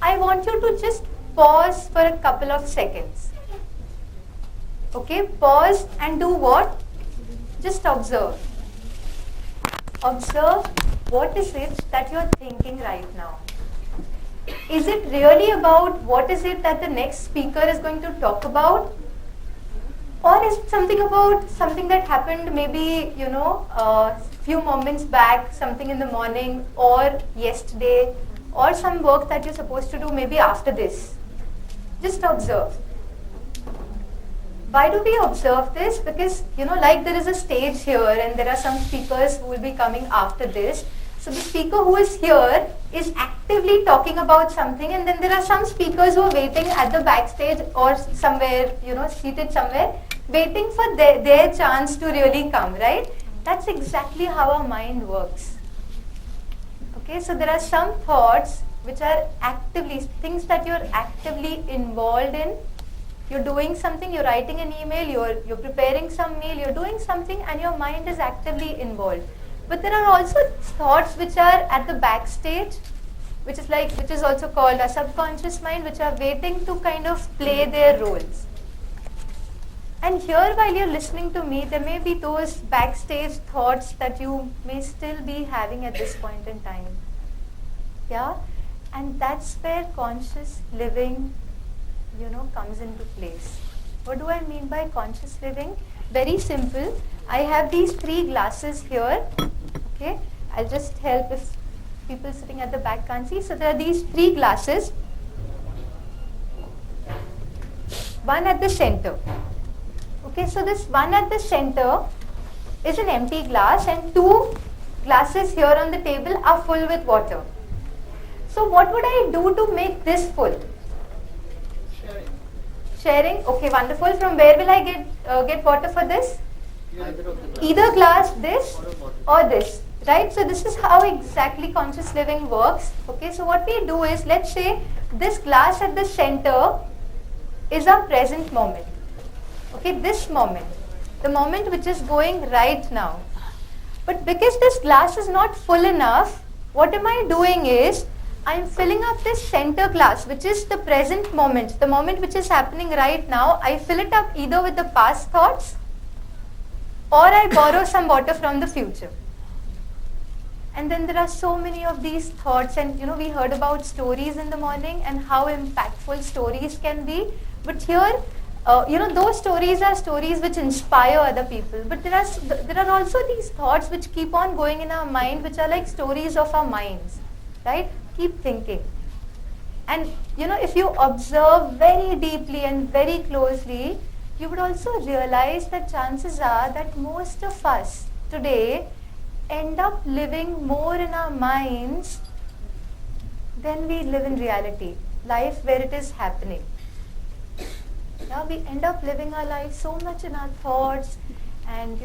I want you to just pause for a couple of seconds. Okay, pause and do what? Just observe. Observe what is it that you're thinking right now. Is it really about what is it that the next speaker is going to talk about? Or is it something about something that happened maybe, few moments back, something in the morning or yesterday, or some work that you're supposed to do maybe after this? Just observe. Why do we observe this? Because, like there is a stage here and there are some speakers who will be coming after this. So the speaker who is here is actively talking about something, and then there are some speakers who are waiting at the backstage or somewhere, seated somewhere, waiting for their chance to really come, right? That's exactly how our mind works. Okay, so there are some thoughts which are actively, things that you're actively involved in. You're doing something, you're writing an email, you're preparing some meal, you're doing something and your mind is actively involved. But there are also thoughts which are at the backstage, which is also called a subconscious mind, which are waiting to kind of play their roles. And here, while you're listening to me, there may be those backstage thoughts that you may still be having at this point in time. Yeah? And that's where conscious living, comes into place. What do I mean by conscious living? Very simple. I have these 3 glasses here. Okay? I'll just help if people sitting at the back can't see. So there are these 3 glasses. One at the center. Okay, so this one at the center is an empty glass and 2 glasses here on the table are full with water. So what would I do to make this full? Sharing. Okay, wonderful. From where will I get water for this? Either glass, this or this. Right? So this is how exactly conscious living works. Okay, so what we do is, let's say this glass at the center is our present moment. Okay, this moment. The moment which is going right now. But because this glass is not full enough, what am I doing is, I am filling up this center glass, which is the present moment, the moment which is happening right now. I fill it up either with the past thoughts or I borrow some water from the future. And then there are so many of these thoughts, and we heard about stories in the morning and how impactful stories can be. But here, those stories are stories which inspire other people. But there are also these thoughts which keep on going in our mind, which are like stories of our minds, right? Keep thinking. And if you observe very deeply and very closely, you would also realize that chances are that most of us today end up living more in our minds than we live in reality, life where it is happening. Now we end up living our life so much in our thoughts and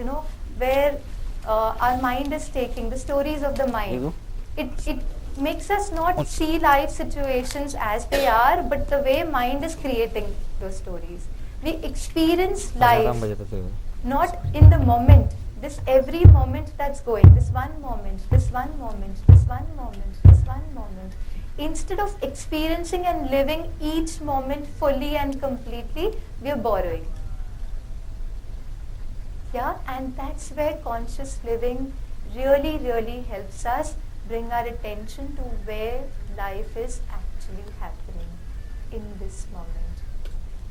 where our mind is taking, the stories of the mind. It makes us not see life situations as they are, but the way mind is creating those stories. We experience life not in the moment, this every moment that's going, this one moment, this one moment, this one moment, this one moment. Instead of experiencing and living each moment fully and completely, we are borrowing. Yeah, and that's where conscious living really, really helps us bring our attention to where life is actually happening in this moment.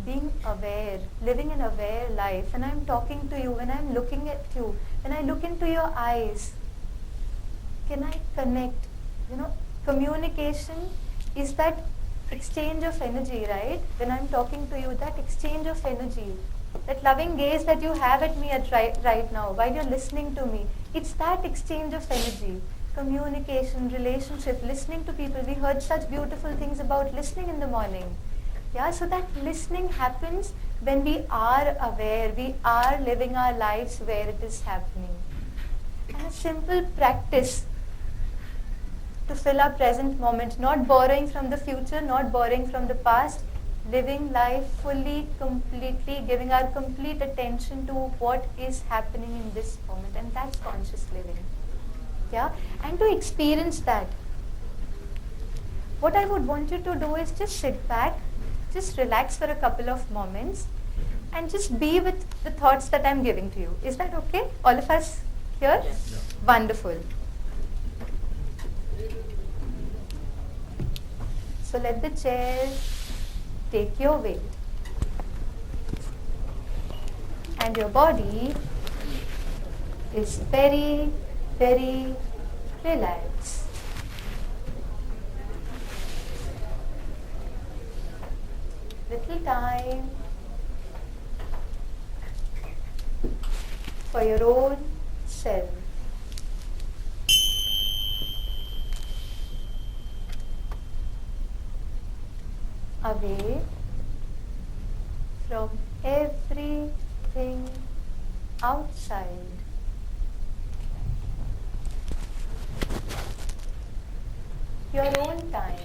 Being aware, living an aware life. When I'm talking to you, when I'm looking at you, when I look into your eyes, can I connect? Communication is that exchange of energy, right? When I'm talking to you, that exchange of energy, that loving gaze that you have at me right now while you're listening to me, it's that exchange of energy. Communication, relationship, listening to people. We heard such beautiful things about listening in the morning. Yeah, so that listening happens when we are aware, we are living our lives where it is happening. And a simple practice to fill our present moment, not borrowing from the future, not borrowing from the past, living life fully, completely, giving our complete attention to what is happening in this moment, and that's conscious living. Yeah, and to experience that, what I would want you to do is just sit back, just relax for a couple of moments, and just be with the thoughts that I'm giving to you. Is that okay? All of us here? Yes. Yeah. Wonderful. So let the chair take your weight. And your body is very, very relaxed. Little time for your own self. Away from everything outside. Your own time.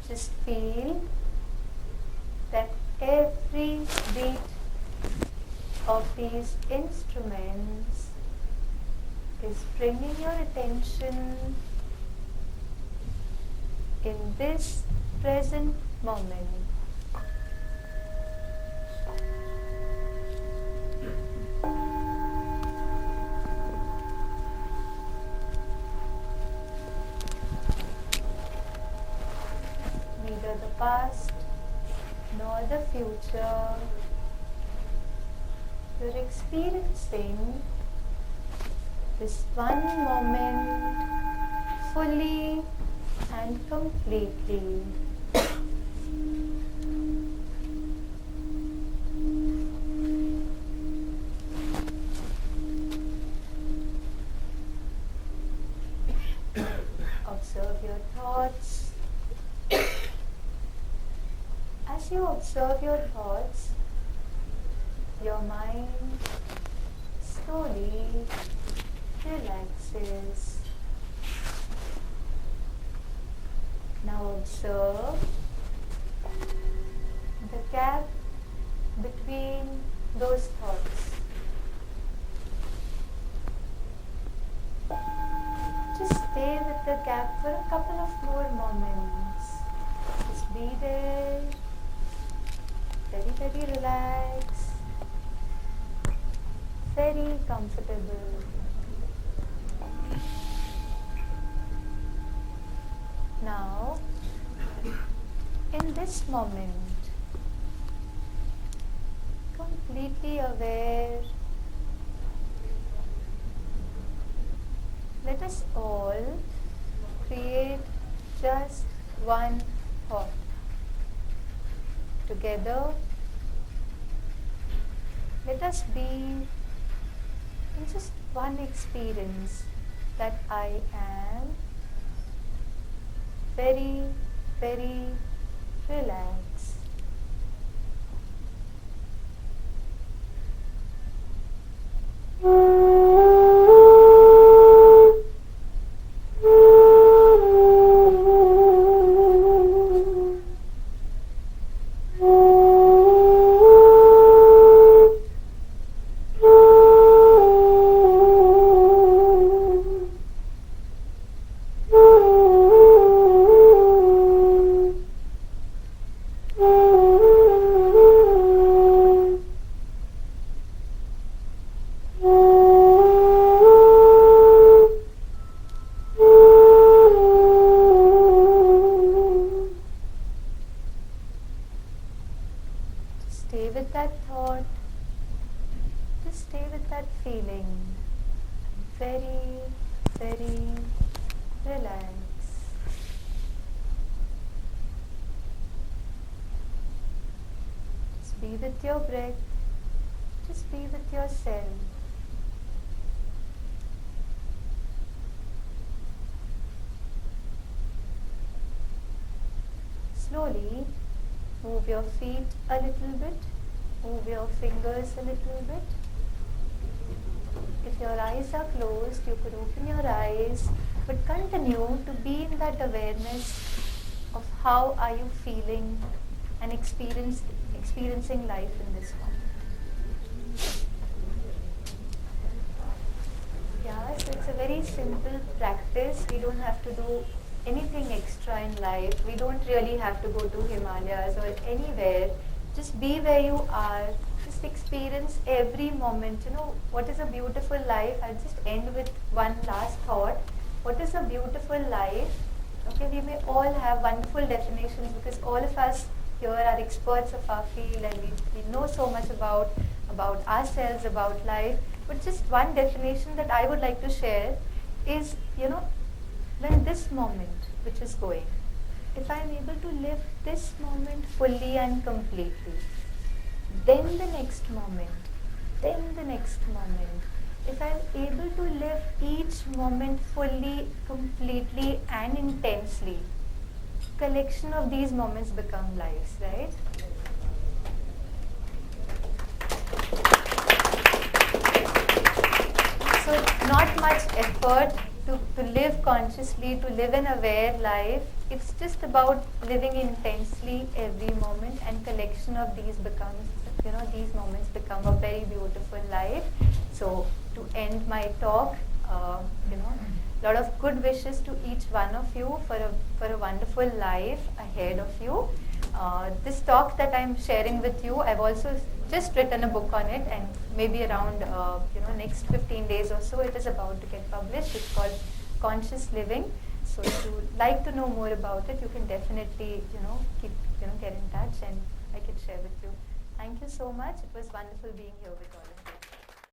Just feel that every beat of these instruments is bringing your attention in this present moment. Neither the past nor the future. You're experiencing this one moment fully and completely. Observe your thoughts. As you observe your thoughts, your mind slowly relaxes. Now observe the gap between those thoughts. Just stay with the gap for a couple of more moments. Just be there, very, very relaxed, very comfortable. Now, in this moment, completely aware, let us all create just one thought. Together, let us be in just one experience that I am very, very relaxed. Stay with that thought. Just stay with that feeling. Very, very relaxed. Just be with your breath. Just be with yourself. Slowly move your feet a little bit, move your fingers a little bit. If your eyes are closed, you could open your eyes, but continue to be in that awareness of how are you feeling and experiencing life in this moment. very simple practice. We don't have to do anything extra in life. We don't really have to go to Himalayas or anywhere. Just be where you are. Just experience every moment. What is a beautiful life? I'll just end with one last thought. What is a beautiful life? Okay, we may all have wonderful definitions because all of us here are experts of our field and we know so much about ourselves, about life. But just one definition that I would like to share is, when this moment which is going, if I am able to live this moment fully and completely, then the next moment, then the next moment, if I am able to live each moment fully, completely and intensely, collection of these moments become lives, right? So not much effort to live consciously, to live an aware life. It's just about living intensely every moment, and collection of these these moments become a very beautiful life. So to end my talk, lot of good wishes to each one of you for a wonderful life ahead of you. This talk that I'm sharing with you, I've also just written a book on it, and maybe around next 15 days or so, it is about to get published. It's called Conscious Living. So if you like to know more about it, you can definitely get in touch, and I can share with you. Thank you so much. It was wonderful being here with all of you.